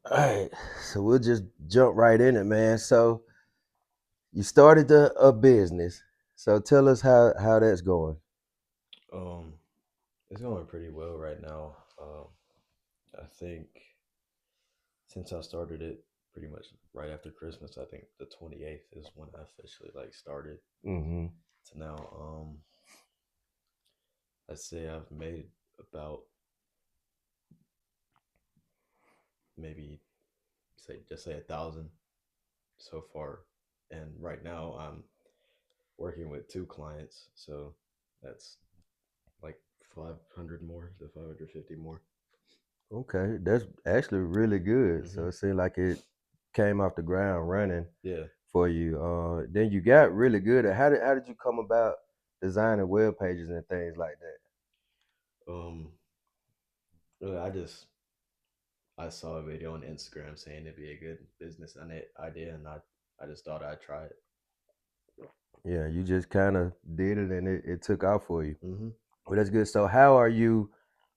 All right, so we'll just jump right in it, man. So you started a business. So tell us how that's going. Um, it's going pretty well right now. I think since I started it pretty much right after Christmas, I think the 28th is when I officially like started Mm-hmm. to now. I'd say I've made about maybe say 1,000 so far, and right now I'm working with two clients, so that's like 500 more to 550 more. Okay, that's actually really good. So Hmm. it seemed like it came off the ground running Yeah. for you. Then you got really good at how did you come about designing web pages and things like that? Um. Really, I saw a video on Instagram saying it'd be a good business idea, and I just thought I'd try it. Yeah, you just kind of did it and it took off for you. Hmm. Well, that's good. So how are you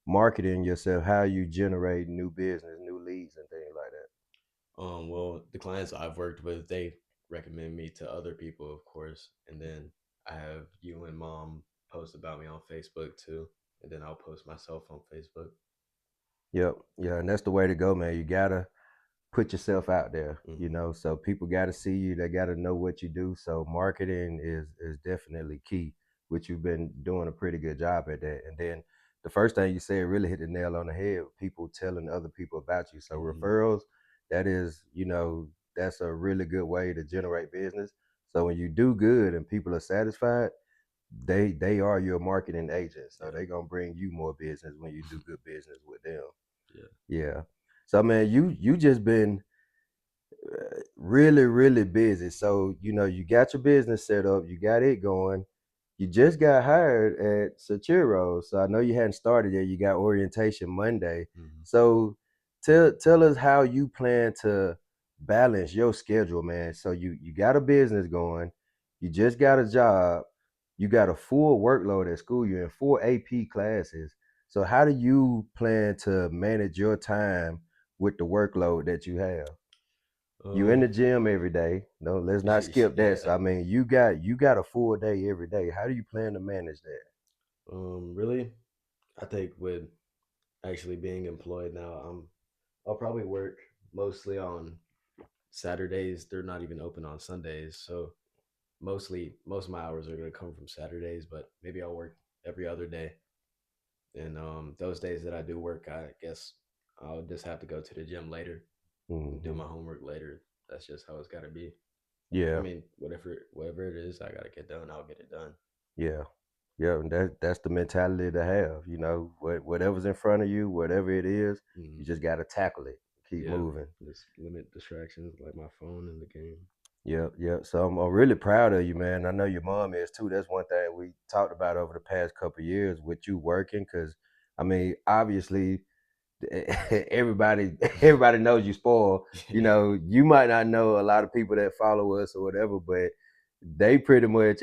marketing yourself? How you generate new business, new leads, and things like that? Well, the clients I've worked with, they recommend me to other people, of course, and then I have you and mom post about me on Facebook too, and then I'll post myself on Facebook. Yep, yeah, and that's the way to go, man. You gotta put yourself out there, Hmm. so people gotta see you. They gotta know what you do. So marketing is definitely key, which you've been doing a pretty good job at that. And then the first thing you said really hit the nail on the head. People telling other people about you. So Hmm. referrals, that is, that's a really good way to generate business. So when you do good and people are satisfied, they are your marketing agent. So Yeah. they're gonna bring you more business when you do good business with them. Yeah. Yeah. So man, you just been really really busy. So you got your business set up, you got it going. You just got hired at Sachiro, so I know you hadn't started yet. You got orientation Monday. Hmm. So tell us how you plan to balance your schedule, man. So you got a business going, you just got a job, you got a full workload at school, you're in four AP classes. So how do you plan to manage your time with the workload that you have? You in Um. the gym every day. No, let's not skip that. So Yeah. I mean, you got a full day every day. How do you plan to manage that? Really, I think with actually being employed now, I'll probably work mostly on Saturdays. They're not even open on Sundays, so most of my hours are gonna come from Saturdays. But maybe I'll work every other day, and those days that I do work, I guess I'll just have to go to the gym later and do Hmm. my homework later. That's just how it's got to be. I Yeah, mean, whatever it is, I gotta get done. I'll get it done. yeah, yeah. And that's the mentality to have. Whatever's in front of you, whatever it is, Mm. you just got to tackle it. Keep Yeah, moving. just limit distractions like my phone in the game. Yep, yep. So I'm really proud of you, man. I know your mom is too. That's one thing we talked about over the past couple of years with you working, because I mean, obviously everybody knows you spoil. Yeah. You might not know a lot of people that follow us or whatever, but they pretty much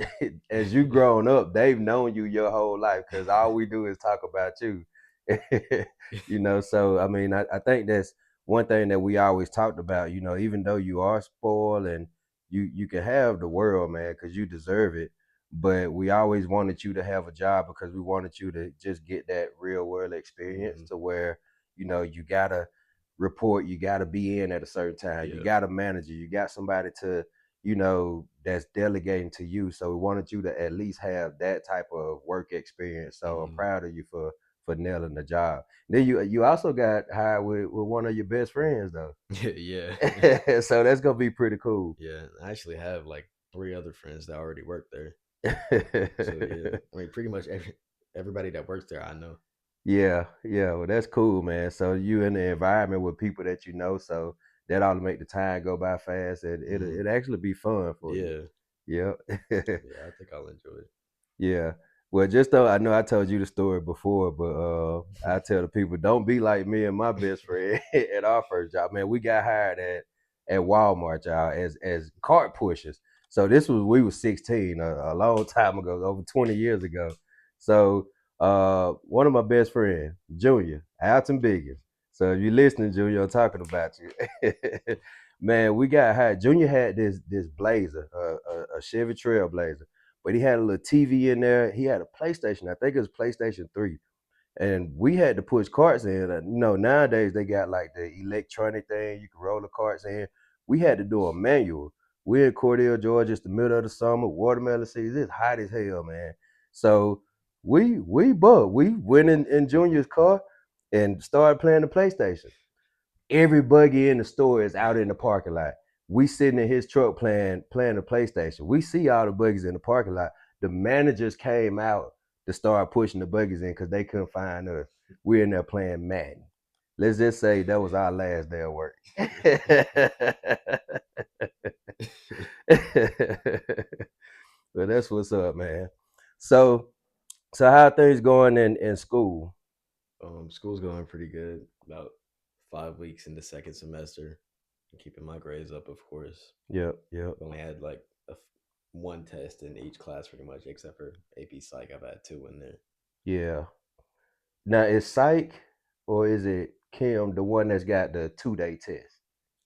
as you grown up, they've known you your whole life because all we do is talk about you. So I mean, I think that's one thing that we always talked about. Even though you are spoiled and you can have the world, man, because you deserve it, but we always wanted you to have a job because we wanted you to just get that real world experience Hmm. to where you gotta report, you gotta be in at a certain time, you Yeah. got a manager, you got somebody to that's delegating to you. So we wanted you to at least have that type of work experience. So I'm Hmm. proud of you for nailing the job. Then you also got hired with one of your best friends though. Yeah. So that's gonna be pretty cool. Yeah. I actually have like three other friends that already work there. So yeah, I mean, pretty much everybody that works there, I know. Yeah, yeah. Well, that's cool, man. So you in the environment with people that you know, so that ought to make the time go by fast, and Hmm. it actually be fun for you. Yeah. Yeah. Yeah. I think I'll enjoy Yeah. Well, just though I know I told you the story before, but I tell the people don't be like me and my best friend at our first job. Man, we got hired at Walmart, y'all, as cart pushers. So this was we was 16 a long time ago, over 20 years ago. So one of my best friends, Junior, Alton Biggins. So if you listening, Junior, I'm talking about you. Man, we got high. Junior had this Blazer, a Chevy Trailblazer, but he had a little TV in there. He had a PlayStation. I think it was PlayStation 3, and we had to push carts in. Nowadays they got like the electronic thing. You can roll the carts in. We had to do a manual. We're in Cordell, Georgia. It's the middle of the summer. Watermelon season. It's hot as hell, man. So we went in Junior's car and started playing the PlayStation. Every buggy in the store is out in the parking lot. We sitting in his truck playing the PlayStation. We see all the buggies in the parking lot. The managers came out to start pushing the buggies in because they couldn't find us. We're in there playing Madden. Let's just say that was our last day of work. But that's what's up, man. So so how are things going in school? School's going pretty good. About 5 weeks in the second semester. Keeping my grades up, of course. Yep, yep, I've only had like one test in each class, pretty much, except for AP Psych. I've had two in there. yeah. Now is psych or is it Kim the one that's got the 2 day test?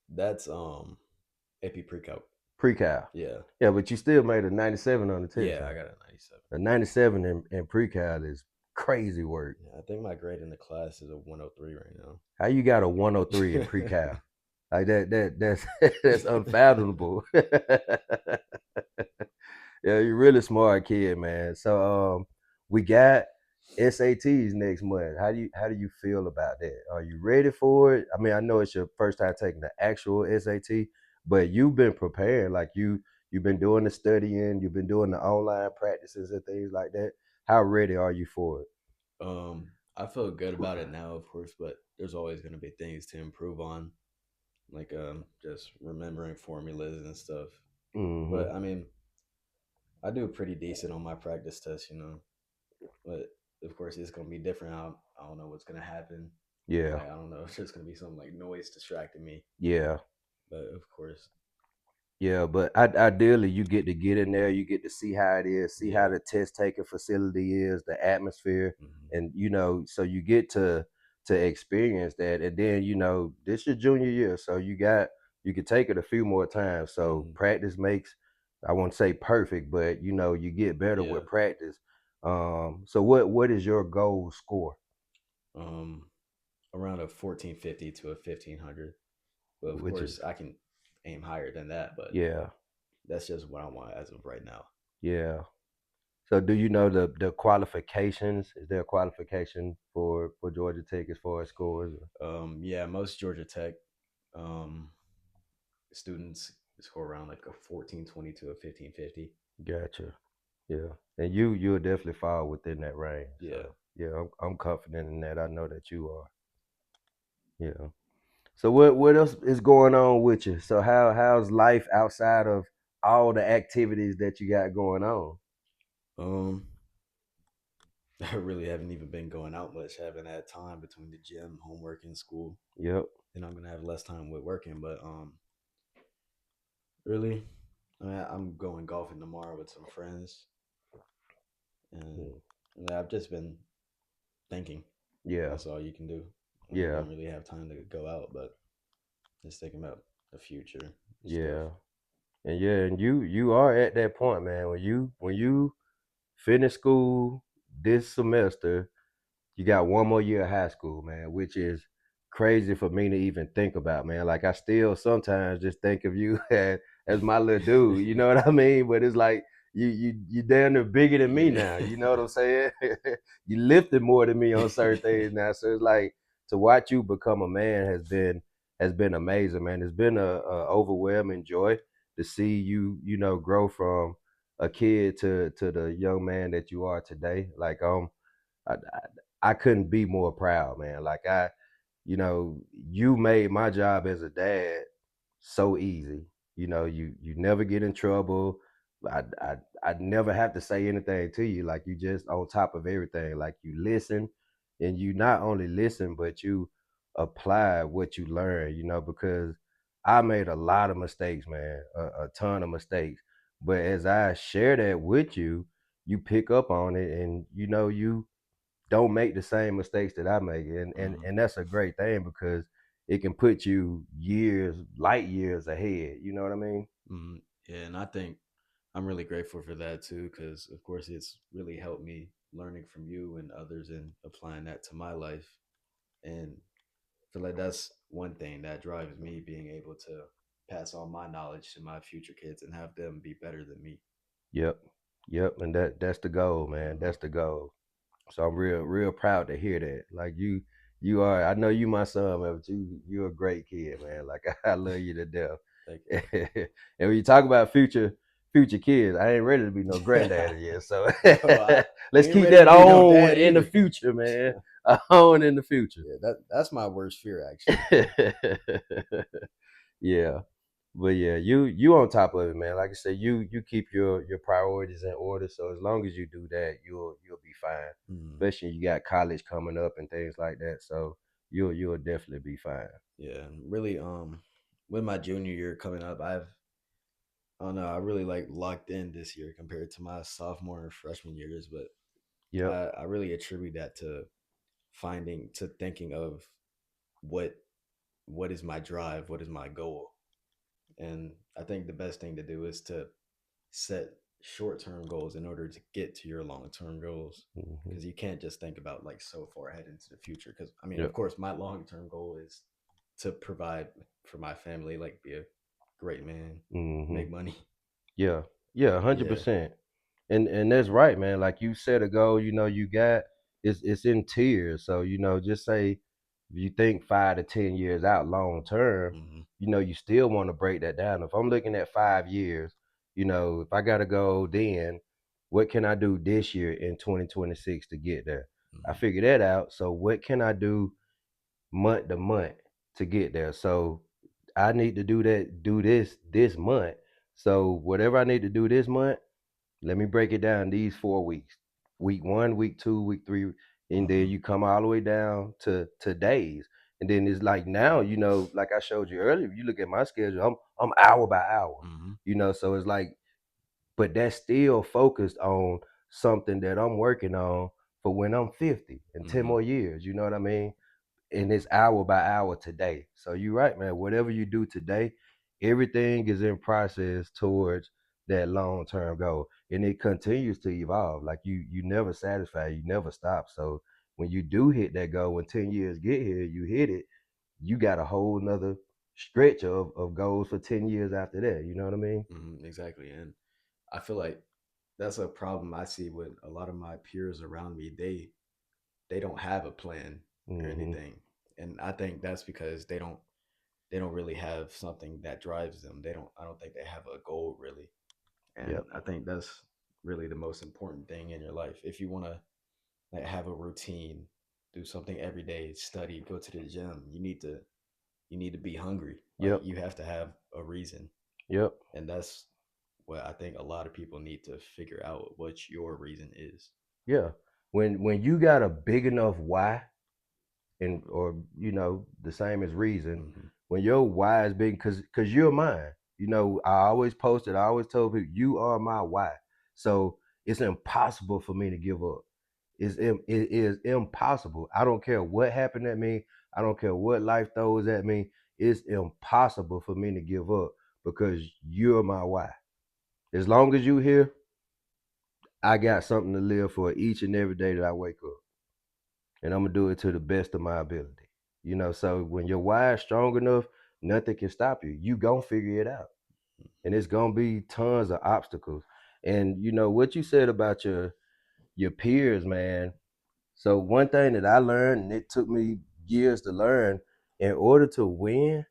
That's AP Pre-Calc. Pre-cal. Yeah, Yeah, but you still made a 97 on the test, yeah, huh? I got a 97. A 97 in pre-cal is crazy work. Yeah, I think my grade in the class is a 103 right now. How you got a 103 in pre-cal? Like that's that's unfathomable. Yeah, you're really smart kid, man. So we got SATs next month. How do you feel about that? Are you ready for it? I mean, I know it's your first time taking the actual SAT, but you've been preparing. Like you've been doing the studying, you've been doing the online practices and things like that. How ready are you for it? I feel good about it now, of course, but there's always going to be things to improve on, like just remembering formulas and stuff. Mm-hmm. But I mean, I do pretty decent on my practice test, But of course, it's gonna be different. I don't know what's gonna happen. Yeah. Like I don't know, it's just gonna be some like noise distracting me. Yeah. But of course, Yeah, but ideally, you get to get in there, you get to see how it is, see how yeah, the test taking facility is, the atmosphere, hmm and so you get to experience that, and then this your junior year, so you can take it a few more times. So hmm practice makes, I won't say perfect, but you get better yeah. with practice. So what is your goal score? Um, Around a 1450 to a 1500. But of Which is course, I can aim higher than that. But yeah, that's just what I want as of right now. yeah. So do you know the qualifications? Is there a qualification for Georgia Tech as far as scores? Yeah, most Georgia Tech um students score around like a 1420 to a 1550. Gotcha. Yeah, and you'll definitely fall within that range. Yeah. So yeah, I'm confident in that. I know that you are. Yeah. So what else is going on with you? So how's life outside of all the activities that you got going on? Um, I really haven't even been going out much. Haven't had time between the gym, homework, and school. Yep. And I'm gonna have less time with working. But really, I'm going golfing tomorrow with some friends, and Mm. I've just been thinking. Yeah. That's all you can do. You Yeah. don't really have time to go out, but just thinking about the future and stuff. Yeah. And you are at that point, man. When you finish school this semester, you got one more year of high school, man, which is crazy for me to even think about, man. Like I still sometimes just think of you as my little dude. You know what I mean? But it's like you damn near bigger than me Yeah. now. You know what I'm saying? You lifted more than me on certain things now. So it's like to watch you become a man has been amazing, man. It's been a overwhelming joy to see you grow from a kid to the young man that you are today. Like I couldn't be more proud, man. Like you made my job as a dad so easy. You never get in trouble. I never have to say anything to you. Like you just on top of everything. Like you listen, and you not only listen, but you apply what you learn. Because I made a lot of mistakes, man, a ton of mistakes. But as I share that with you, you pick up on it, and you don't make the same mistakes that I make, Hmm. and that's a great thing because it can put you years, light years ahead. You know what I mean? Hmm. Yeah, and I think I'm really grateful for that too, because of course it's really helped me learning from you and others and applying that to my life. And I feel like that's one thing that drives me, being able to pass on my knowledge to my future kids and have them be better than me. Yep, yep, and that's the goal, man. Hmm. That's the goal. So I'm real proud to hear that. Like you are. I know you my son, man, but you're a great kid, man. Like I love you to death. Thank And when you talk about future kids, I ain't ready to be no you. granddaddy yet. So Bro, I let's ain't keep ready to that be no on dad in the either. future, man. On in the future. Yeah, that's my worst fear actually. Yeah. But yeah, you on top of it, man. Like I said, you keep your priorities in order. So as long as you do that, you'll be fine. Mm, Especially you got college coming up and things like that. So you'll definitely be fine. yeah, really. With my junior year coming up, I don't know, I really like locked in this year compared to my sophomore and freshman years, but Yep. I really attribute that to thinking of what what is my drive, what is my goal, and I think the best thing to do is to set short-term goals in order to get to your long-term goals, Hmm. because you can't just think about like so far ahead into the future, because I mean, of Yep. course my long-term goal is to provide for my family, like be a great man, Hmm. make money. Yeah. Yeah. hundred Yeah. percent. And that's right, man. Like you set a goal, you got it's in tiers. So just say if you think 5 to 10 years out, long term, Hmm. you still want to break that down. If I'm looking at 5 years, if I gotta go, then what can I do this year in 2026 to get there? I Hmm. figure that out. So what can I do month to month to get there? So I need to do this month. So whatever I need to do this month, let me break it down these 4 weeks. Week 1, week 2, week 3, and then Hmm. you come all the way down to days. And then it's like now, like I showed you earlier, if you look at my schedule, I'm hour by hour. Hmm. So it's like, but that's still focused on something that I'm working on for when I'm 50 and 10 Hmm. more years. You know what I mean? And it's hour by hour today. So you're right, man. Whatever you do today, everything is in process towards that long term goal, and it continues to evolve. Like you never satisfy, you never stop. So when you do hit that goal, when 10 years get here, you hit it. You got a whole nother stretch of goals for 10 years after that. You know what I mean? Hmm. Exactly. And I feel like that's a problem I see with a lot of my peers around me. They don't have a plan or Hmm. anything, and I think that's because they don't really have something that drives them. I don't think they have a goal really, and Yep. I think that's really the most important thing in your life. If you want to like have a routine, do something every day, study, go to the gym, you need to be hungry. Like Yep. you have to have a reason, Yep. and that's what I think a lot of people need to figure out, what your reason is. Yeah. When you got a big enough why, and or the same as reason, Hmm. when your why is big, because you're mine. I always posted, I always told people, you are my why. So it's impossible for me to give up. It is impossible. I don't care what happened at me. I don't care what life throws at me. It's impossible for me to give up because you're my why. As long as you here, I got something to live for each and every day that I wake up, and I'm gonna do it to the best of my ability. So when your why is strong enough, nothing can stop you. You gonna figure it out, and it's gonna be tons of obstacles. And what you said about your peers, man. So one thing that I learned, and it took me years to learn, in order to win,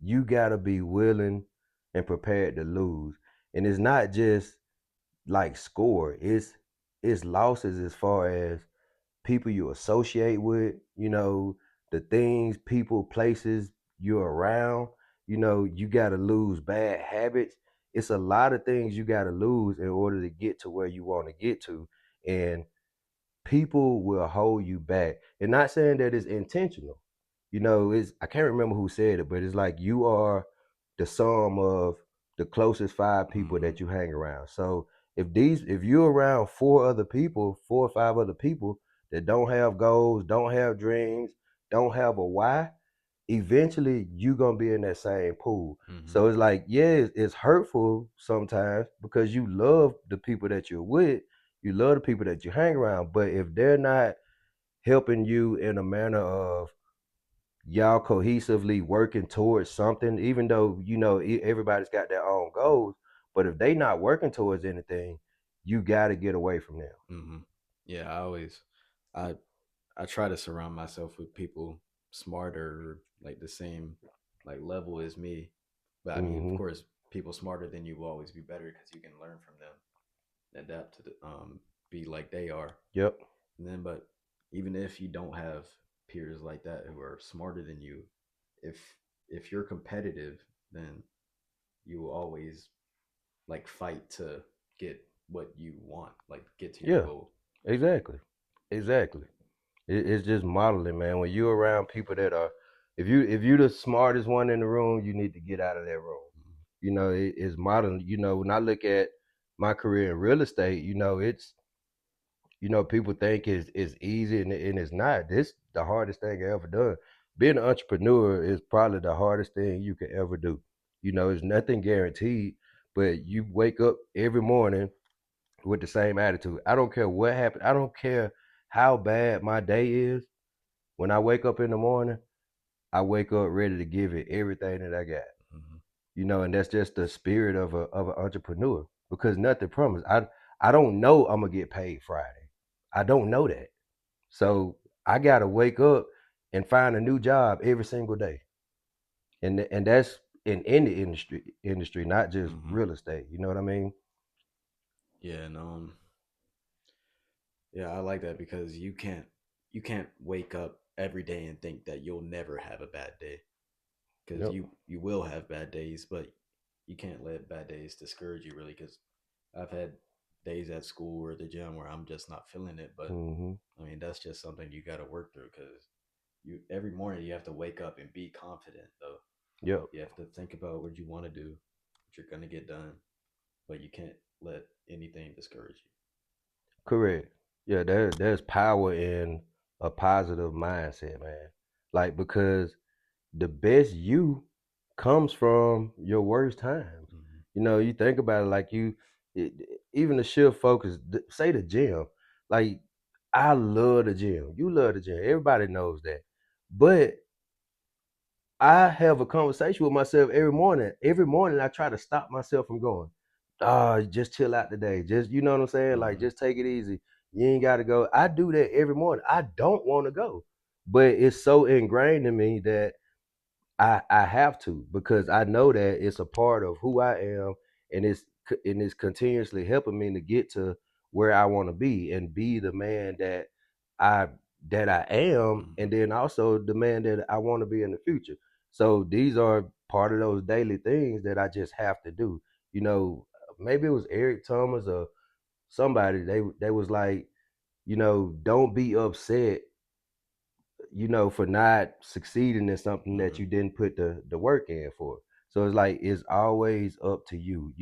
you gotta be willing and prepared to lose. And it's not just like score; it's losses as far as people you associate with, the things, people, places you're around. You got to lose bad habits. It's a lot of things you got to lose in order to get to where you want to get to. And people will hold you back. And not saying that it's intentional. It's I can't remember who said it, but it's like you are the sum of the closest five people Hmm. that you hang around. So if you're around four or five other people that don't have goals, don't have dreams, don't have a why, eventually you gonna be in that same pool. Mm-hmm. So it's like, yeah, it's hurtful sometimes because you love the people that you're with, you love the people that you hang around, but if they're not helping you in a manner of y'all cohesively working towards something, even though everybody's got their own goals, but if they not working towards anything, you got to get away from them. Mm-hmm. Yeah, I I try to surround myself with people smarter, like the same like level as me. But I mean, of Hmm. course, people smarter than you will always be better because you can learn from them, adapt to be like they are. Yep. And then, but even if you don't have peers like that who are smarter than you, if if you're competitive, then you will always like fight to get what you want, like get to your Yeah. goal. Exactly. Exactly. It's just modeling, man. When you're around people that are, if you the smartest one in the room, you need to get out of that room. Mhm. It's modeling. When I look at my career in real estate, it's people think it's easy and it's not. This the hardest thing I ever done. Being an entrepreneur is probably the hardest thing you can ever do. It's nothing guaranteed, but you wake up every morning with the same attitude. I don't care what happened. I don't care how bad my day is. When I wake up in the morning, I wake up ready to give it everything that I got. Mhm. And that's just the spirit of an entrepreneur because nothing promised. I don't know I'm gonna get paid Friday. I don't know that. So I gotta wake up and find a new job every single day. And that's in any industry, not just Mhm. real estate. You know what I mean? Yeah, and yeah, I like that because you can't wake up every day and think that you'll never have a bad day because Yep. you will have bad days, but you can't let bad days discourage you really because I've had days at school or the gym where I'm just not feeling it, but Hmm. I mean that's just something you got to work through because you every morning you have to wake up and be confident though. Yep. You have to think about what you want to do, what you're gonna get done, but you can't let anything discourage Correct. Yeah, there's power in a positive mindset, man. Like because the best you comes from your worst times. you. Hmm. You think about it like it, even the shift focus, say the gym. Like I love the gym. You love the gym. Everybody knows that. But I have a conversation with myself every morning. Every morning I try to stop myself from going, just chill out today. Just you know what I'm saying? Like Hmm. just take it easy. You ain't gotta go. I do that every morning. I don't want to go. But it's so ingrained in me that I have to because I know that it's a part of who I am, and it's continuously helping me to get to where I want to be and be the man I I am, and Hmm. then also the man that I want to be in the future. So these are part of those daily things that I just have to do. Maybe it was Eric Thomas or somebody. They was like, don't be upset for not succeeding in something that Hmm. you didn't put the work in for. So it's like it's always up to you.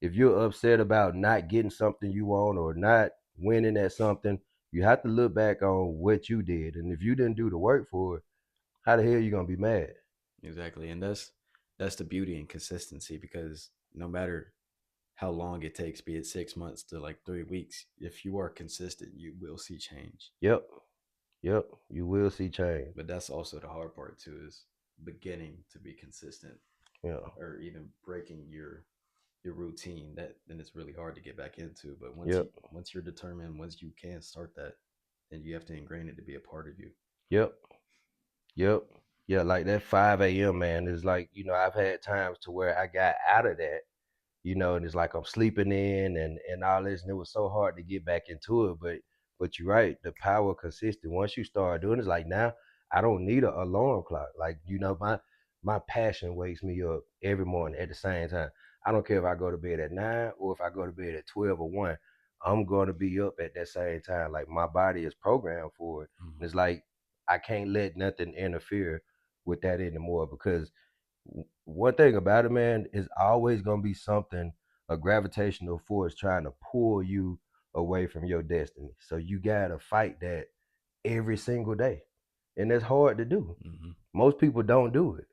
If you're upset about not getting something you want or not winning at something, you have to look back on what you did. And if you didn't do the work for it, how the hell you gonna be mad? Exactly, and that's the beauty and consistency because no matter how long it takes, be it 6 months to like 3 weeks, if you are consistent, you will see change. Yep, yep, you will see change. But that's also the hard part too, is beginning to be consistent Yeah, or even breaking your routine. That then it's really hard to get back into. But yep, once you're determined, once you can start that, then you have to ingrain it to be a part of you. yep, yep. Yeah, like that 5 a.m. man is like, I've had times to where I got out of that and it's like I'm sleeping in and all this, and it was so hard to get back into it. But you're right, the power consistent. Once you start doing it, it's like now I don't need an alarm clock. Like my passion wakes me up every morning at the same time. I don't care if I go to bed at 9 or if I go to bed at 12 or 1. I'm going to be up at that same time. Like my body is programmed for it. And Hmm. it's like I can't let nothing interfere with that anymore because one thing about it, man, is always gonna be something, a gravitational force trying to pull you away from your destiny. So you gotta fight that every single day. And that's hard to do. Hmm. Most people don't do it.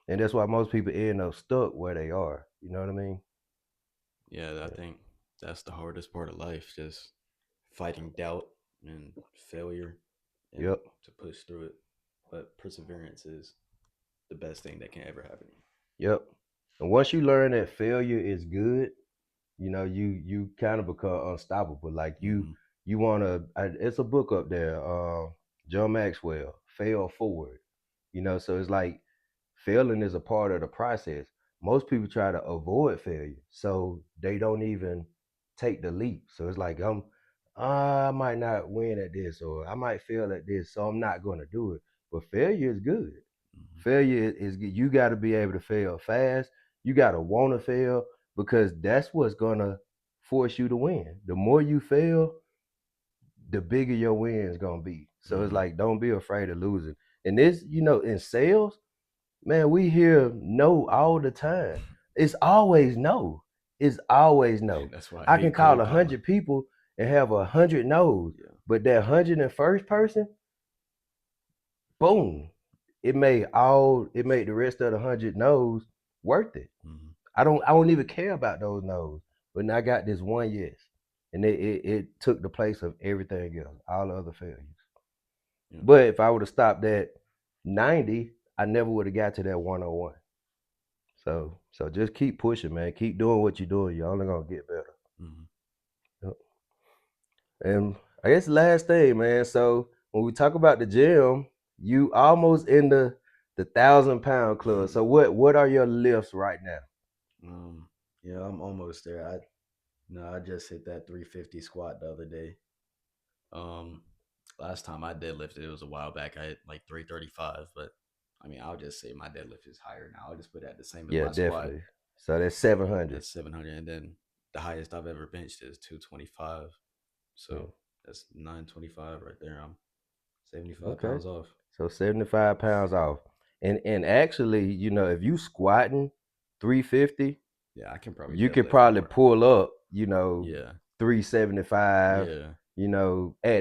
And that's why most people end up stuck where they are. You know what I mean? Yeah, I think that's the hardest part of life, just fighting doubt and failure and Yep. to push through it. But perseverance is the best thing that can ever happen to Yep. And once you learn that failure is good, you kind of become unstoppable. Like you. Hmm. you want to. It's a book up there, John Maxwell, Fail Forward. So it's like failing is a part of the process. Most people try to avoid failure, so they don't even take the leap. So it's like I might not win at this, or I might fail at this, so I'm not going to do it. But failure is good. Hmm. Failure is good. You got to be able to fail fast. You got to want to fail because that's what's gonna force you to win. The more you fail, the bigger your win is gonna be. So it's Hmm. like, don't be afraid of losing. And this, in sales, man, we hear no all the time. It's always no. It's always no. That's why I I can hate call cold a calling. hundred people and have 100 no's, Yeah. but that 101st person, boom, it made the rest of the 100 no's worth it. Hmm. I don't even care about those no's, but I got this one yes, and it took the place of everything else, all the other failures. Yeah. But if I would have stopped at 90, I never would have got to that 101. So just keep pushing, man. Keep doing what you're doing. You're only gonna get better. Hmm. Yep. And I guess the last thing, man. So when we talk about the gym, you almost in the 1,000 pound club. So what are your lifts right now? Yeah, I'm almost there. I just hit that 350 squat the other day. Um, Last time I deadlifted, it was a while back. I hit like 335, but I mean, I'll just say my deadlift is higher now. I'll just put that the same as Yeah, my squat. definitely. So that's 700. That's 700, and then the highest I've ever benched is 225. Yeah. So that's 925 right there. I'm 75 Okay. pounds off. So 75 pounds off. And actually, if you squatting 350, Yeah, I can probably you could deadlift probably more. pull up, Yeah, 375, yeah.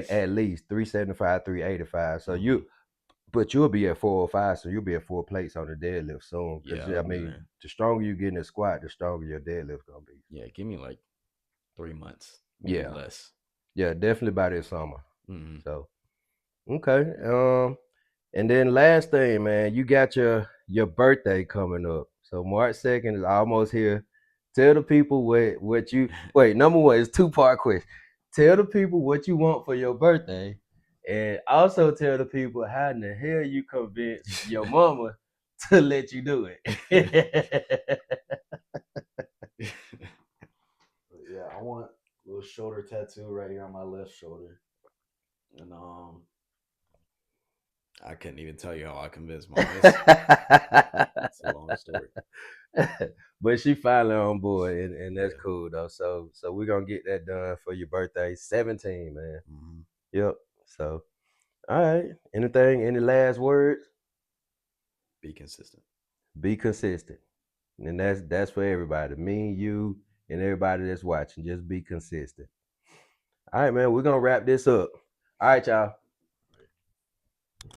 at least 375, 385. So Hmm. but you'll be at 405, so you'll be at 4 plates on the deadlift soon. Cause Yeah, I I'll be mean, there. the stronger you get in the squat, the stronger your deadlift gonna be. Yeah, give me like 3 months, maybe Yeah. less. Yeah, definitely by this summer. Hmm. So okay. And then last thing, man, you got your birthday coming up. So March 2nd is almost here. Tell the people what you wait. Number one is two-part question. Tell the people what you want for your birthday, and also tell the people how in the hell you convince your mama to let you do it. Yeah, I want a little shoulder tattoo right here on my left shoulder. And I couldn't even tell you how I convinced mom. It's a long story. But she finally on board, and that's Yeah. cool though. So we're gonna get that done for your birthday, 17, man. Hmm. Yep. So all right. Anything? Any last words? Be consistent. Be consistent, and that's for everybody. Me, you, and everybody that's watching. Just be consistent. All right, man. We're gonna wrap this up. All right, y'all.